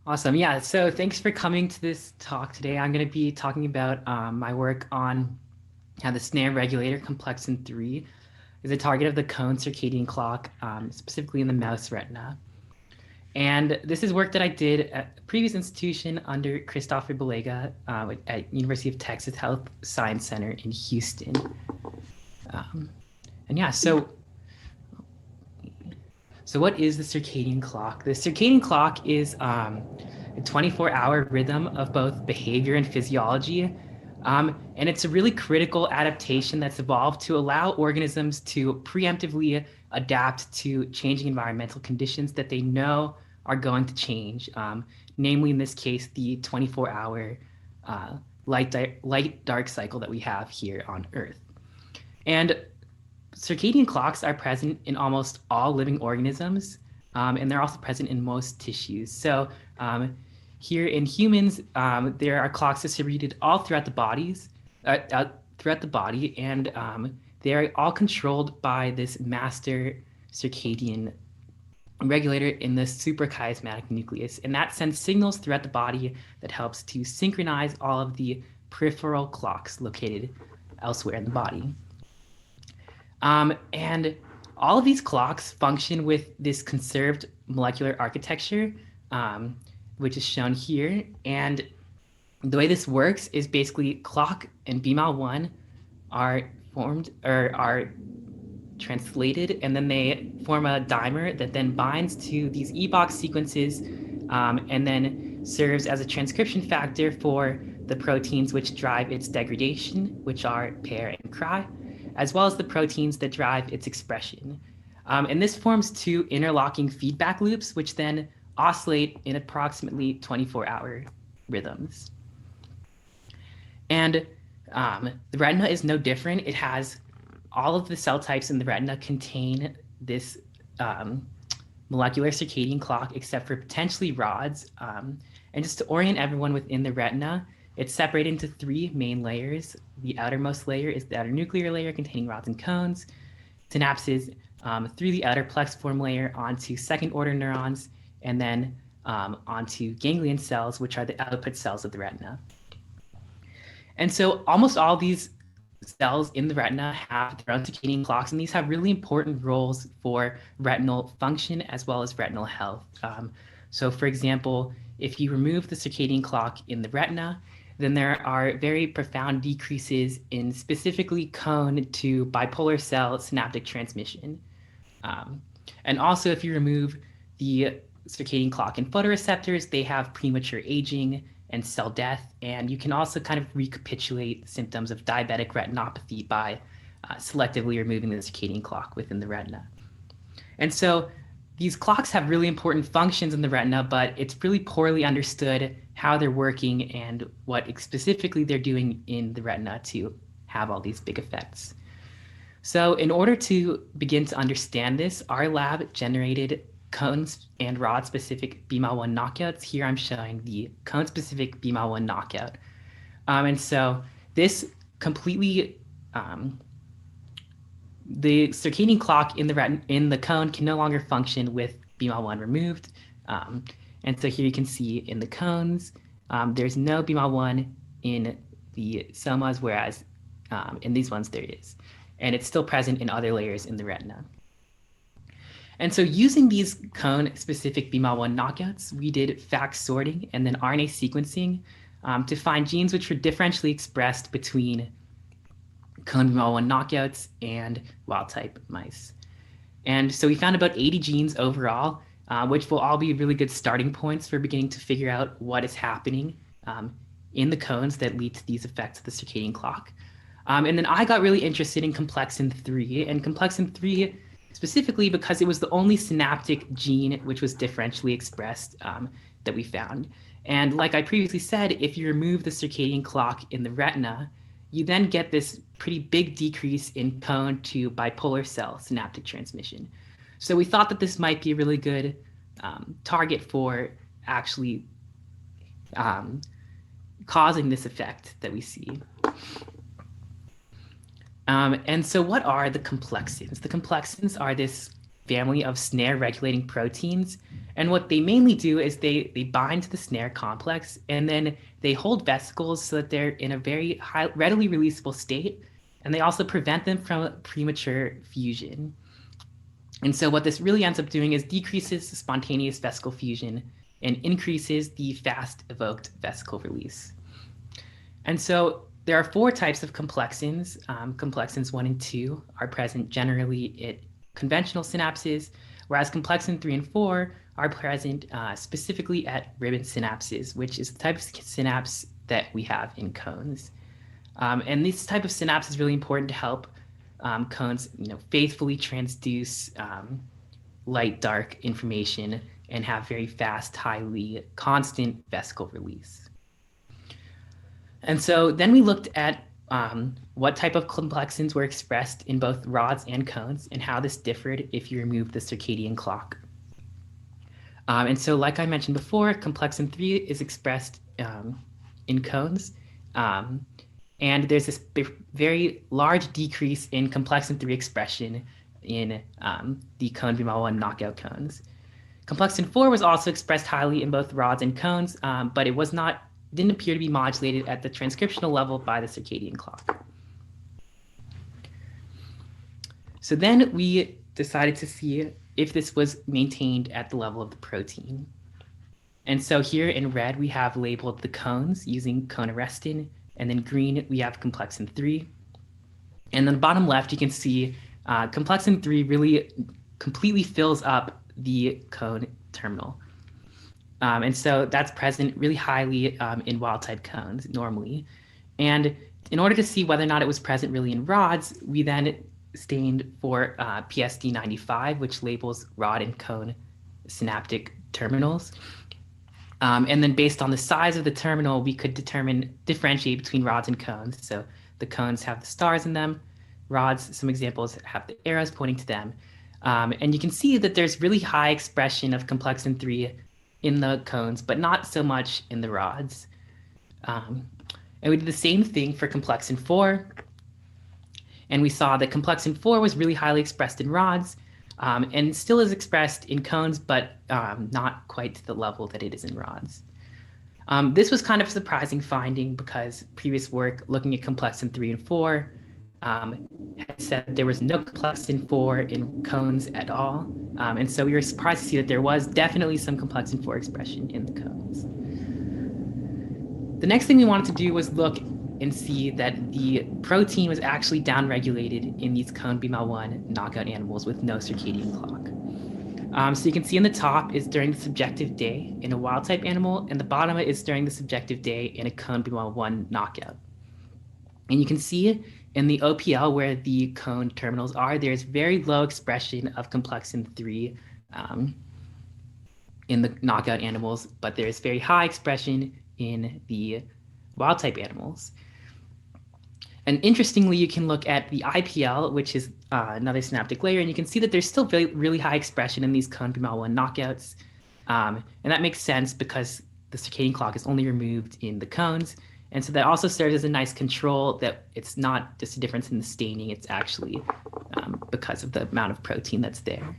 Awesome. Yeah. So thanks for coming to this talk today. I'm going to be talking about my work on how the SNARE regulator, Complexin 3, is a target of the cone circadian clock, specifically in the mouse retina. And this is work that I did at a previous institution under Christopher Balega at University of Texas Health Science Center in Houston. And yeah, so what is the circadian clock? The circadian clock is a 24-hour rhythm of both behavior and physiology. And it's a really critical adaptation that's evolved to allow organisms to preemptively adapt to changing environmental conditions that they know are going to change, namely in this case, the 24-hour light-dark cycle that we have here on Earth. And circadian clocks are present in almost all living organisms, and they're also present in most tissues. So here in humans, there are clocks distributed all throughout the body, and they're all controlled by this master circadian regulator in the suprachiasmatic nucleus, and that sends signals throughout the body that helps to synchronize all of the peripheral clocks located elsewhere in the body. And all of these clocks function with this conserved molecular architecture, which is shown here. And the way this works is basically clock and BMAL1 are formed or are translated, and then they form a dimer that then binds to these EBOX sequences and then serves as a transcription factor for the proteins which drive its degradation, which are pair and cry, as well as the proteins that drive its expression. And this forms two interlocking feedback loops, which then oscillate in approximately 24-hour rhythms. And the retina is no different. It has all of the cell types in the retina contain this molecular circadian clock, except for potentially rods. And just to orient everyone within the retina, it's separated into three main layers. The outermost layer is the outer nuclear layer containing rods and cones, synapses through the outer plexiform layer onto second-order neurons, and then onto ganglion cells, which are the output cells of the retina. And so almost all these cells in the retina have their own circadian clocks, and these have really important roles for retinal function as well as retinal health. So for example, if you remove the circadian clock in the retina, then there are very profound decreases in specifically cone to bipolar cell synaptic transmission. And also, if you remove the circadian clock in photoreceptors, they have premature aging and cell death. And you can also kind of recapitulate symptoms of diabetic retinopathy by selectively removing the circadian clock within the retina. And so these clocks have really important functions in the retina, but it's really poorly understood how they're working and what specifically they're doing in the retina to have all these big effects. So in order to begin to understand this, our lab generated cones and rod-specific BMAL1 knockouts. Here I'm showing the cone-specific BMAL1 knockout. And so this completely, the circadian clock in the cone can no longer function with BMAL1 removed. And so here you can see in the cones, there's no BMAL1 in the somas, whereas in these ones there is. And it's still present in other layers in the retina. And so using these cone-specific BMAL1 knockouts, we did FACS sorting and then RNA sequencing to find genes which were differentially expressed between cone BMAL1 knockouts and wild-type mice. And so we found about 80 genes overall, which will all be really good starting points for beginning to figure out what is happening in the cones that lead to these effects of the circadian clock. And then I got really interested in Complexin 3, and Complexin 3 specifically because it was the only synaptic gene which was differentially expressed that we found. And like I previously said, if you remove the circadian clock in the retina, you then get this pretty big decrease in cone to bipolar cell synaptic transmission. So we thought that this might be a really good target for actually causing this effect that we see. And so what are the complexins? The complexins are this family of SNARE regulating proteins, And what they mainly do is they bind to the SNARE complex, and then they hold vesicles so that they're in a very readily releasable state, and they also prevent them from premature fusion. And so what this really ends up doing is decreases spontaneous vesicle fusion and increases the fast evoked vesicle release. And so there are 4 types of complexins. Complexins 1 and 2 are present generally at conventional synapses, whereas complexin 3 and 4 are present specifically at ribbon synapses, which is the type of synapse that we have in cones. And this type of synapse is really important to help cones, faithfully transduce light-dark information and have very fast, highly constant vesicle release. And so then we looked at what type of complexins were expressed in both rods and cones and how this differed if you remove the circadian clock. And so like I mentioned before, complexin 3 is expressed in cones. And there's this very large decrease in complexin 3 expression in the cone BMAL1 knockout cones. Complexin 4 was also expressed highly in both rods and cones, but it didn't appear to be modulated at the transcriptional level by the circadian clock. So then we decided to see if this was maintained at the level of the protein. And so here in red, we have labeled the cones using conarestin, and then green, we have complexin 3. And then the bottom left, you can see complexin 3 really completely fills up the cone terminal. And so that's present really highly in wild-type cones normally. And in order to see whether or not it was present really in rods, we then stained for PSD95, which labels rod and cone synaptic terminals. And then based on the size of the terminal, we could differentiate between rods and cones. So the cones have the stars in them. Rods, some examples, have the arrows pointing to them. And you can see that there's really high expression of complexin 3 in the cones, but not so much in the rods. And we did the same thing for complexin 4. And we saw that complexin 4 was really highly expressed in rods, and still is expressed in cones, but not quite to the level that it is in rods. This was kind of a surprising finding because previous work looking at complexin 3 and 4 had said that there was no complexin 4 in cones at all. And so we were surprised to see that there was definitely some complexin 4 expression in the cones. The next thing we wanted to do was look and see that the protein was actually downregulated in these cone BMAL1 knockout animals with no circadian clock. So you can see in the top is during the subjective day in a wild type animal, and the bottom is during the subjective day in a cone BMAL1 knockout. And you can see in the OPL where the cone terminals are, there's very low expression of complexin 3 in the knockout animals, but there's very high expression in the wild type animals. And interestingly, you can look at the IPL, which is another synaptic layer, and you can see that there's still really high expression in these cone BMAL1 knockouts. And that makes sense because the circadian clock is only removed in the cones. And so that also serves as a nice control that it's not just a difference in the staining, it's actually because of the amount of protein that's there.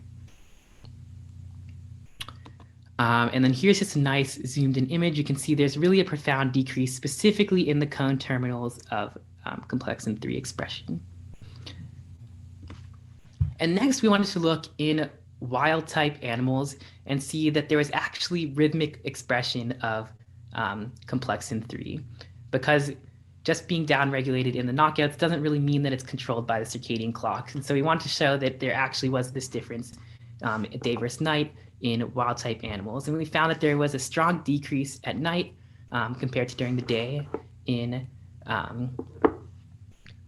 And then here's just a nice zoomed in image. You can see there's really a profound decrease specifically in the cone terminals of complexin 3 expression. And next we wanted to look in wild type animals and see that there was actually rhythmic expression of complexin 3, because just being downregulated in the knockouts doesn't really mean that it's controlled by the circadian clock. And so we wanted to show that there actually was this difference at day versus night in wild type animals. And we found that there was a strong decrease at night compared to during the day in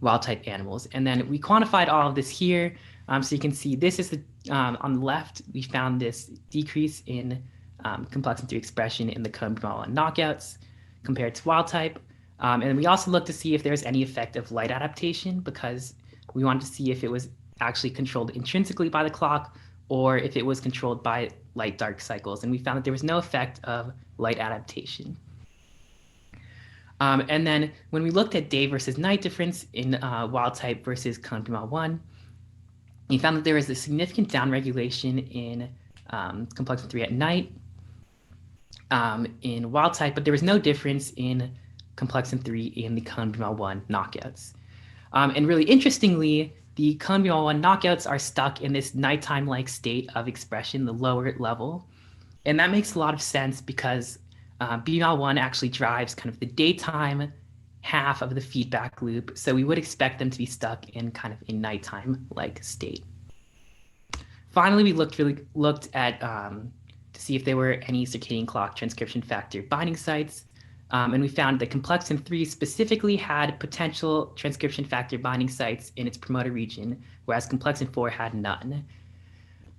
wild type animals. And then we quantified all of this here. So you can see this is on the left, we found this decrease in complexin 3 expression in the cone BMAL1 knockouts compared to wild type. And we also looked to see if there's any effect of light adaptation, because we wanted to see if it was actually controlled intrinsically by the clock or if it was controlled by light dark cycles. And we found that there was no effect of light adaptation. And then when we looked at day versus night difference in wild type versus cone BMAL1, we found that there was a significant downregulation in complexin 3 at night in wild type, but there was no difference in complexin 3 in the CONBML1 knockouts. And really interestingly, the CONBML1 knockouts are stuck in this nighttime-like state of expression, the lower level. And that makes a lot of sense because BML1 actually drives kind of the daytime half of the feedback loop. So we would expect them to be stuck in kind of a nighttime-like state. Finally, we looked at to see if there were any circadian clock transcription factor binding sites. And we found that complexin 3 specifically had potential transcription factor binding sites in its promoter region, whereas complexin 4 had none.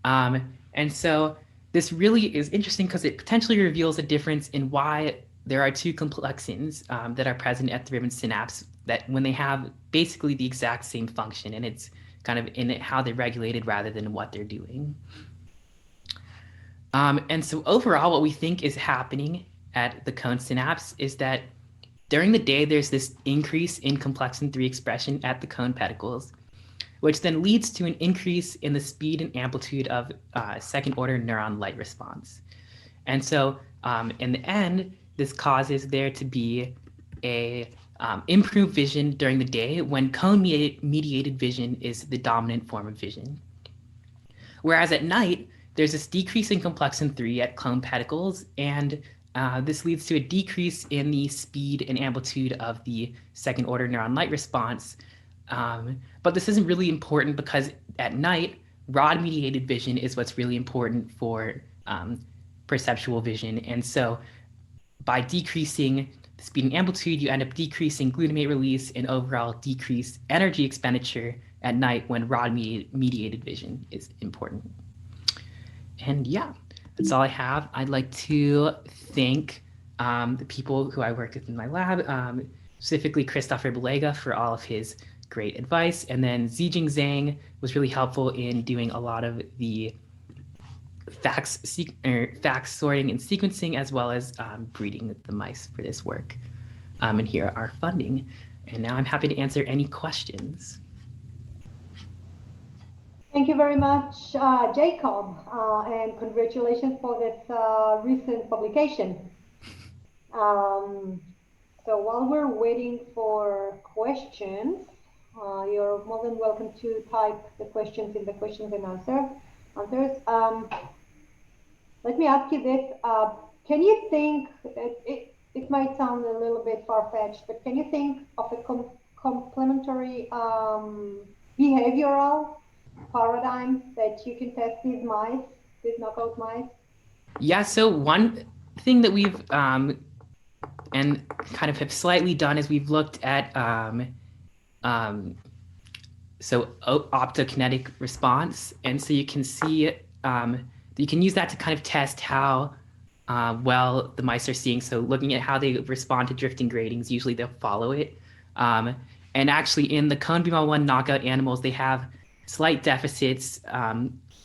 And so this really is interesting because it potentially reveals a difference in why there are two complexins that are present at the ribbon synapse that when they have basically the exact same function, and it's kind of in how they're regulated rather than what they're doing. And so overall, what we think is happening at the cone synapse is that during the day, there's this increase in complexin 3 expression at the cone pedicles, which then leads to an increase in the speed and amplitude of second order neuron light response. And so in the end, this causes there to be a improved vision during the day when cone-mediated vision is the dominant form of vision. Whereas at night, there's this decrease in complexin 3 at cone pedicles, and this leads to a decrease in the speed and amplitude of the second order neuron light response. But this isn't really important because at night, rod-mediated vision is what's really important for perceptual vision. And so by decreasing the speed and amplitude, you end up decreasing glutamate release and overall decrease energy expenditure at night when rod-mediated vision is important. And yeah, that's all I have. I'd like to thank the people who I worked with in my lab, specifically Christopher Belega for all of his great advice. And then Zijing Zhang was really helpful in doing a lot of the fax sorting and sequencing, as well as breeding the mice for this work. And here are our funding. And now I'm happy to answer any questions. Thank you very much, Jacob, and congratulations for this recent publication. So while we're waiting for questions, you're more than welcome to type the questions in the questions and answers. Let me ask you this. Can you think, it might sound a little bit far-fetched, but can you think of a complementary behavioral paradigm that you can test these mice, these knockout mice? Yeah, so one thing that we've and kind of have slightly done is we've looked at so optokinetic response, and so you can see you can use that to kind of test how well the mice are seeing. So looking at how they respond to drifting gratings, usually they'll follow it. And actually in the CONBML1 knockout animals, they have slight deficits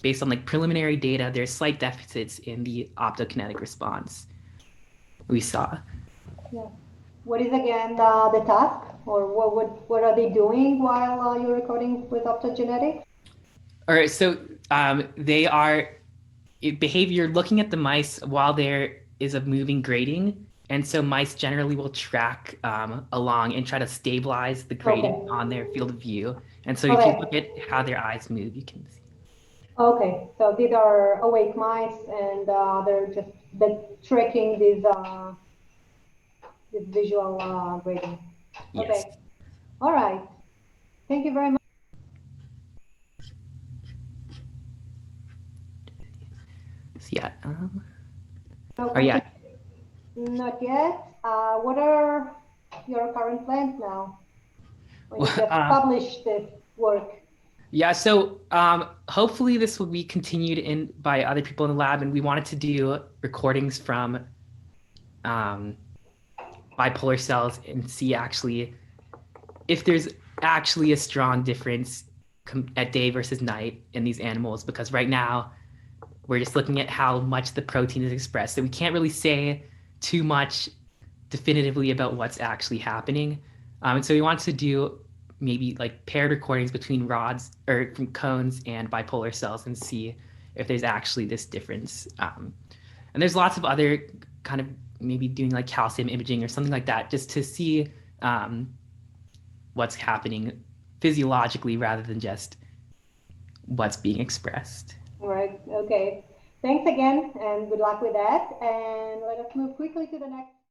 based on like preliminary data. There's slight deficits in the optokinetic response we saw. Yeah. What is again the task, or what are they doing while you're recording with optogenetics? All right, so they are behavior looking at the mice while there is a moving grating, and so mice generally will track along and try to stabilize the grating on their field of view. And so if you look at how their eyes move, you can see. Okay, so these are awake mice, and they're tracking this visual grading. Yes. Okay. All right. Thank you very much. So yeah. Yeah. Not yet. What are your current plans now? When you just published this work. Yeah, so hopefully this will be continued by other people in the lab, and we wanted to do recordings from bipolar cells and see actually if there's actually a strong difference at day versus night in these animals, because right now we're just looking at how much the protein is expressed. So we can't really say too much definitively about what's actually happening. And so we want to do maybe like paired recordings between rods or from cones and bipolar cells and see if there's actually this difference. And there's lots of other kind of maybe doing like calcium imaging or something like that, just to see what's happening physiologically rather than just what's being expressed. All right. Okay. Thanks again, and good luck with that. And let us move quickly to the next